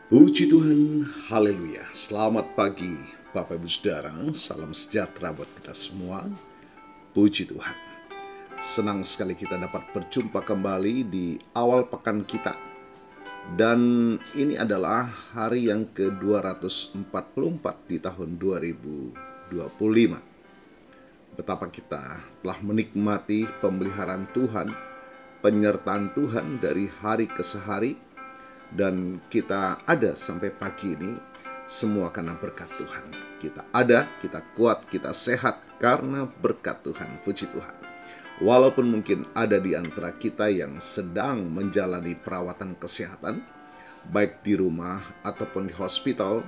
Puji Tuhan, haleluya. Selamat pagi Bapak Ibu Saudara, salam sejahtera buat kita semua. Puji Tuhan. Senang sekali kita dapat berjumpa kembali di awal pekan kita. Dan ini adalah hari yang ke-244 di tahun 2025. Betapa kita telah menikmati pemeliharaan Tuhan, penyertaan Tuhan dari hari ke hari. Dan kita ada sampai pagi ini semua karena berkat Tuhan. Kita ada, kita kuat, kita sehat karena berkat Tuhan. Puji Tuhan. Walaupun mungkin ada di antara kita yang sedang menjalani perawatan kesehatan, baik di rumah ataupun di hospital,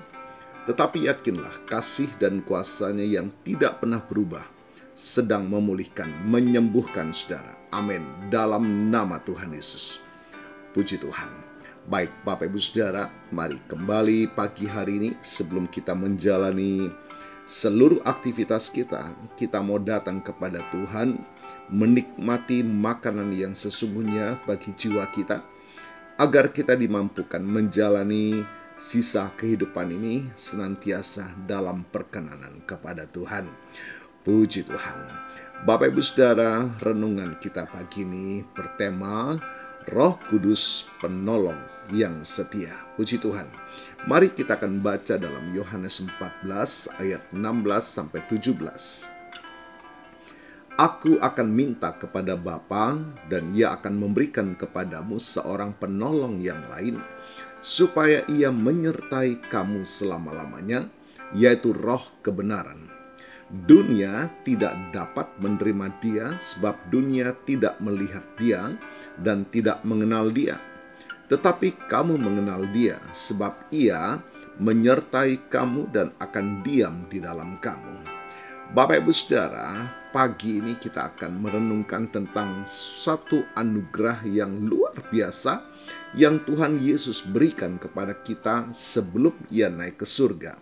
tetapi yakinlah kasih dan kuasa-Nya yang tidak pernah berubah sedang memulihkan, menyembuhkan saudara. Amin. Dalam nama Tuhan Yesus. Puji Tuhan. Baik Bapak Ibu Saudara, mari kembali pagi hari ini sebelum kita menjalani seluruh aktivitas kita mau datang kepada Tuhan, menikmati makanan yang sesungguhnya bagi jiwa kita, agar kita dimampukan menjalani sisa kehidupan ini senantiasa dalam perkenanan kepada Tuhan. Puji Tuhan. Bapak Ibu Saudara, renungan kita pagi ini bertema Roh Kudus Penolong yang setia. Puji Tuhan. Mari kita akan baca dalam Yohanes 14 ayat 16-17. Aku akan minta kepada Bapa dan Ia akan memberikan kepadamu seorang penolong yang lain, supaya Ia menyertai kamu selama-lamanya, yaitu Roh kebenaran. Dunia tidak dapat menerima Dia sebab dunia tidak melihat Dia dan tidak mengenal Dia. Tetapi kamu mengenal Dia sebab Ia menyertai kamu dan akan diam di dalam kamu. Bapak Ibu Saudara, pagi ini kita akan merenungkan tentang satu anugerah yang luar biasa yang Tuhan Yesus berikan kepada kita sebelum Ia naik ke surga.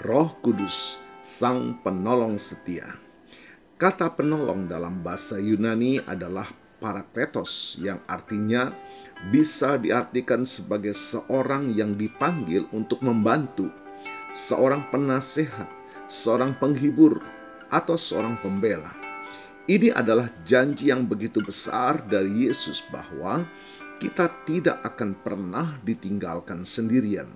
Roh Kudus, Sang Penolong setia. Kata penolong dalam bahasa Yunani adalah parakletos, yang artinya bisa diartikan sebagai seorang yang dipanggil untuk membantu, seorang penasehat, seorang penghibur, atau seorang pembela. Ini adalah janji yang begitu besar dari Yesus bahwa kita tidak akan pernah ditinggalkan sendirian.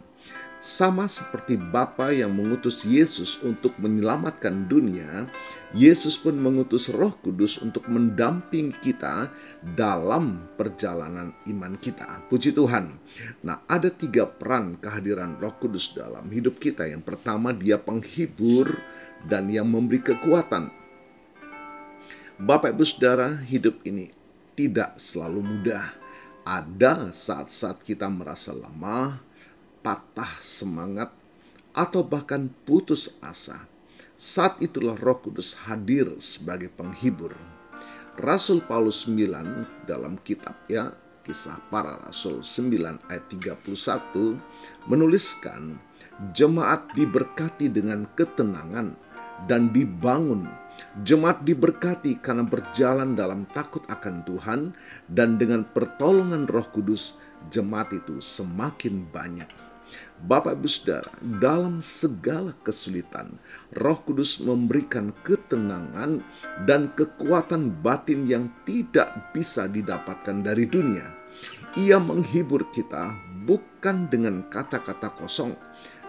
Sama seperti Bapa yang mengutus Yesus untuk menyelamatkan dunia, Yesus pun mengutus Roh Kudus untuk mendampingi kita dalam perjalanan iman kita. Puji Tuhan. Nah, ada 3 peran kehadiran Roh Kudus dalam hidup kita. Yang pertama, Dia penghibur dan yang memberi kekuatan. Bapak Ibu Saudara, hidup ini tidak selalu mudah. Ada saat-saat kita merasa lemah, patah semangat, atau bahkan putus asa. Saat itulah Roh Kudus hadir sebagai penghibur. Rasul Paulus 9 dalam kitabnya Kisah Para Rasul 9 ayat 31 menuliskan, jemaat diberkati dengan ketenangan dan dibangun. Jemaat diberkati karena berjalan dalam takut akan Tuhan, dan dengan pertolongan Roh Kudus jemaat itu semakin banyak. Bapak Ibu Saudara, dalam segala kesulitan, Roh Kudus memberikan ketenangan dan kekuatan batin yang tidak bisa didapatkan dari dunia. Ia menghibur kita bukan dengan kata-kata kosong,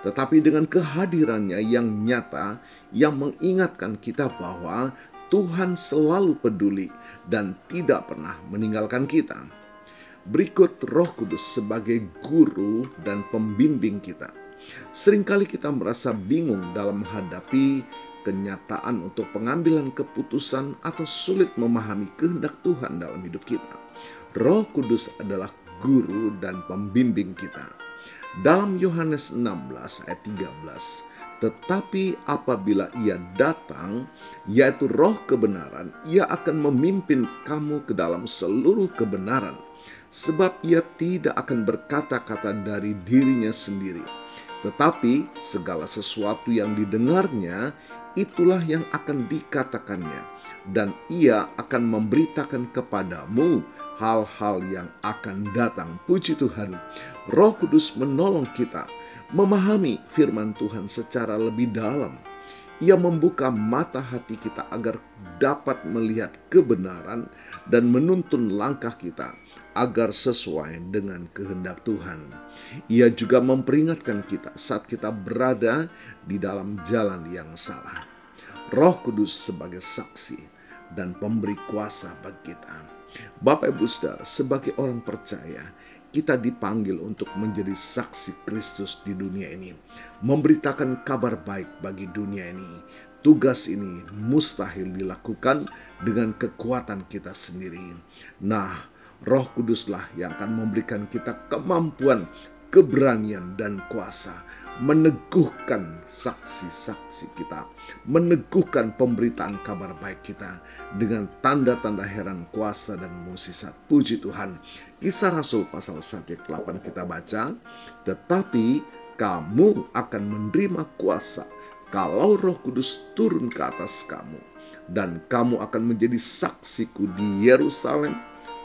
tetapi dengan kehadirannya yang nyata, yang mengingatkan kita bahwa Tuhan selalu peduli dan tidak pernah meninggalkan kita. Berikut Roh Kudus sebagai guru dan pembimbing kita. Seringkali kita merasa bingung dalam menghadapi kenyataan untuk pengambilan keputusan atau sulit memahami kehendak Tuhan dalam hidup kita. Roh Kudus adalah guru dan pembimbing kita. Dalam Yohanes 16 ayat 13, tetapi apabila Ia datang, yaitu Roh kebenaran, Ia akan memimpin kamu ke dalam seluruh kebenaran. Sebab Ia tidak akan berkata-kata dari dirinya sendiri. Tetapi segala sesuatu yang didengarnya, itulah yang akan dikatakannya, dan ia akan memberitakan kepadamu hal-hal yang akan datang. Puji Tuhan, Roh Kudus menolong kita memahami firman Tuhan secara lebih dalam. Ia membuka mata hati kita agar dapat melihat kebenaran dan menuntun langkah kita agar sesuai dengan kehendak Tuhan. Ia juga memperingatkan kita saat kita berada di dalam jalan yang salah. Roh Kudus sebagai saksi dan pemberi kuasa bagi kita. Bapak Ibu Saudara, sebagai orang percaya, kita dipanggil untuk menjadi saksi Kristus di dunia ini, memberitakan kabar baik bagi dunia ini. Tugas ini mustahil dilakukan dengan kekuatan kita sendiri. Nah, Roh Kuduslah yang akan memberikan kita kemampuan, keberanian, dan kuasa, meneguhkan saksi-saksi kita, meneguhkan pemberitaan kabar baik kita dengan tanda-tanda heran, kuasa, dan mukjizat. Puji Tuhan. Kisah Rasul pasal 1 ayat 8 kita baca, tetapi kamu akan menerima kuasa kalau Roh Kudus turun ke atas kamu, dan kamu akan menjadi saksiku di Yerusalem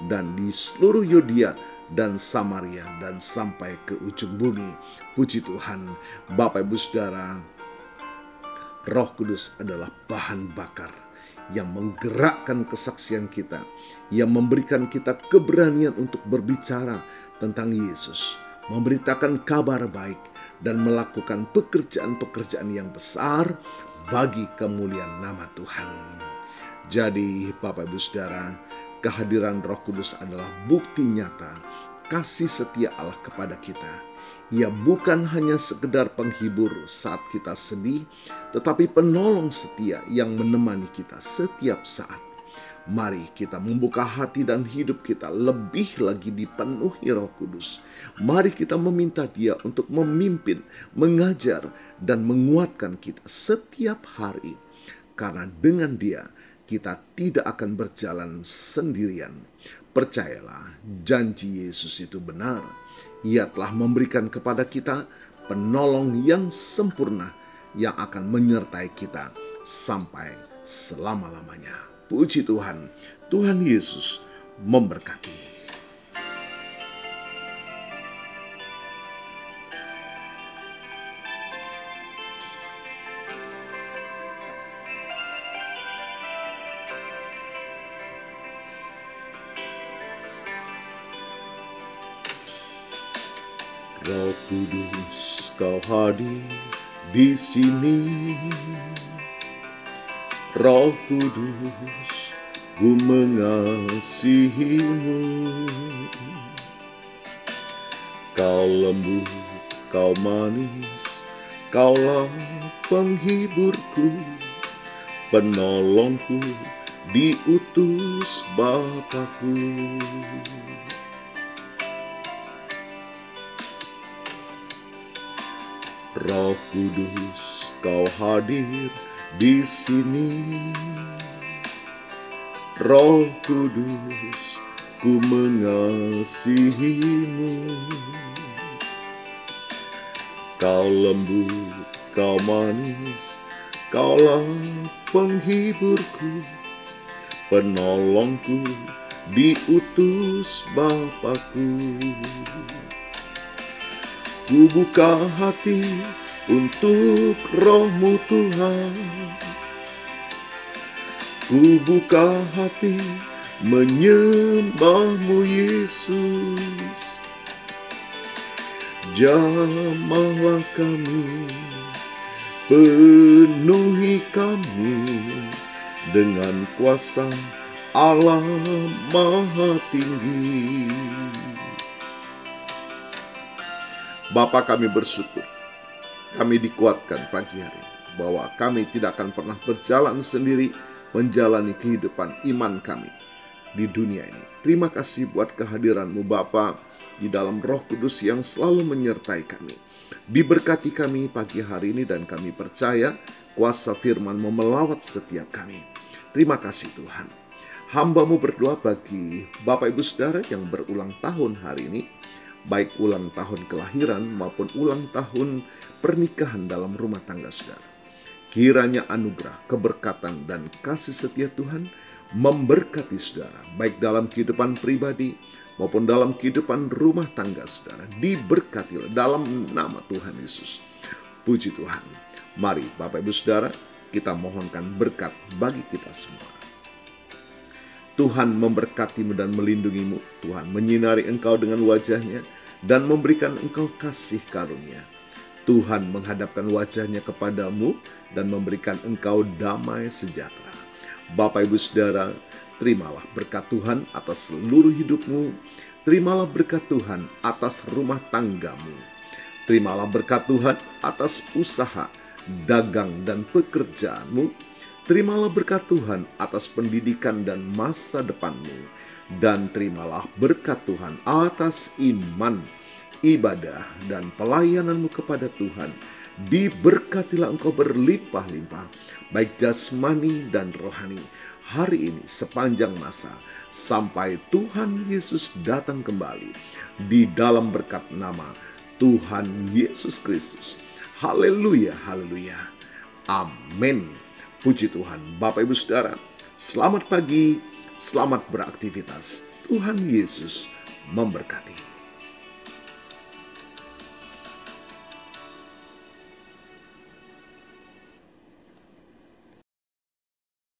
dan di seluruh Yudea dan Samaria dan sampai ke ujung bumi. Puji Tuhan. Bapak Ibu Saudara, Roh Kudus adalah bahan bakar yang menggerakkan kesaksian kita, yang memberikan kita keberanian untuk berbicara tentang Yesus, memberitakan kabar baik, dan melakukan pekerjaan-pekerjaan yang besar bagi kemuliaan nama Tuhan. Jadi Bapak Ibu Saudara, kehadiran Roh Kudus adalah bukti nyata kasih setia Allah kepada kita. Ia bukan hanya sekedar penghibur saat kita sedih, tetapi penolong setia yang menemani kita setiap saat. Mari kita membuka hati dan hidup kita lebih lagi dipenuhi Roh Kudus. Mari kita meminta Dia untuk memimpin, mengajar, dan menguatkan kita setiap hari. Karena dengan Dia, kita tidak akan berjalan sendirian. Percayalah, janji Yesus itu benar. Ia telah memberikan kepada kita penolong yang sempurna yang akan menyertai kita sampai selama-lamanya. Puji Tuhan, Tuhan Yesus memberkati. Roh Kudus, Kau hadir di sini. Roh Kudus, Ku mengasihimu. Kau lembut, Kau manis, Kaulah penghiburku, penolongku, diutus Bapakku. Roh Kudus, Kau hadir di sini. Roh Kudus, Ku mengasihimu. Kau lembut, Kau manis, Kaulah penghiburku, penolongku, diutus Bapakku. Ku buka hati untuk Roh-Mu Tuhan. Ku buka hati menyembah-Mu Yesus. Jamahlah kami, penuhi kami dengan kuasa Allah Maha Tinggi. Bapa, kami bersyukur, kami dikuatkan pagi hari bahwa kami tidak akan pernah berjalan sendiri menjalani kehidupan iman kami di dunia ini. Terima kasih buat kehadiran-Mu Bapa di dalam Roh Kudus yang selalu menyertai kami. Diberkati kami pagi hari ini dan kami percaya kuasa firman-Mu melawat setiap kami. Terima kasih Tuhan. Hamba-Mu berdoa bagi Bapak Ibu Saudara yang berulang tahun hari ini. baik ulang tahun kelahiran maupun ulang tahun pernikahan dalam rumah tangga saudara. Kiranya anugerah, keberkatan, dan kasih setia Tuhan memberkati saudara, baik dalam kehidupan pribadi maupun dalam kehidupan rumah tangga saudara. Diberkatilah dalam nama Tuhan Yesus. Puji Tuhan. Mari Bapak Ibu Saudara, kita mohonkan berkat bagi kita semua. Tuhan memberkatimu dan melindungimu. Tuhan menyinari engkau dengan wajah-Nya dan memberikan engkau kasih karunia. Tuhan menghadapkan wajah-Nya kepadamu dan memberikan engkau damai sejahtera. Bapak Ibu Saudara, terimalah berkat Tuhan atas seluruh hidupmu. Terimalah berkat Tuhan atas rumah tanggamu. Terimalah berkat Tuhan atas usaha, dagang, dan pekerjaanmu. Terimalah berkat Tuhan atas pendidikan dan masa depanmu. Dan terimalah berkat Tuhan atas iman, ibadah, dan pelayananmu kepada Tuhan. Diberkatilah engkau berlimpah-limpah, baik jasmani dan rohani, hari ini sepanjang masa, sampai Tuhan Yesus datang kembali, di dalam berkat nama Tuhan Yesus Kristus. Haleluya, haleluya. Amin. Puji Tuhan. Bapak Ibu Saudara, selamat pagi, selamat beraktivitas. Tuhan Yesus memberkati.